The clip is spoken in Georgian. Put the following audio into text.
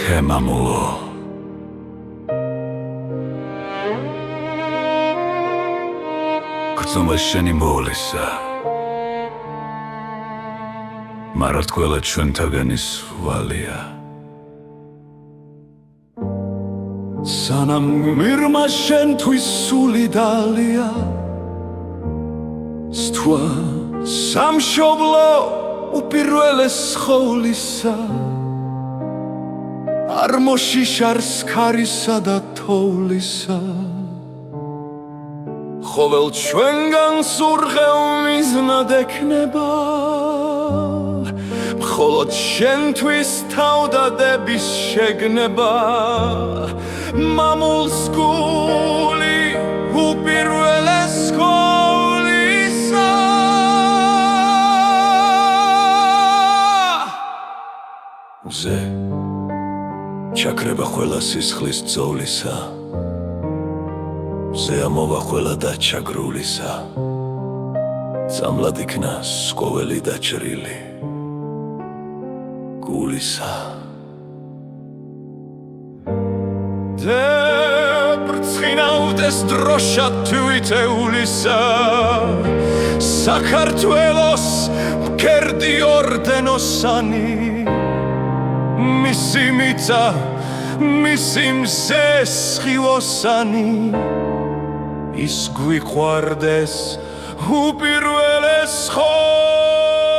ხე მამულო გრძნობა შენი მოვლისა მარად ყველა ჩვენთაგანის ვალია სანამ მირმა შენთვის სული დალია სთვა სამშობლო უპირველეს ხოვლისა არ მოშიშარს ქარისა და თოვლისა ყოველ ჩვენგან სურღევ მიზნად ექნება მხოლოდ შენთვის თავდადების შეგნება მამულს გული უპირველეს ხოვლისა ზე ჩაქრება ყველა სისხლის ძოვლისა ზე ამოვა ყველა დაჩაგრულისა წამლად იქნა სკოველი დაჭრილი გულისა ზე ბრწყინავდეს დროშა თვითეულისა საქართველოს მკერდი ორდენოსანი მისი მიწა მისი მზე სხივოსანი ის გვიყვარდეს უპირველეს ხოვლისა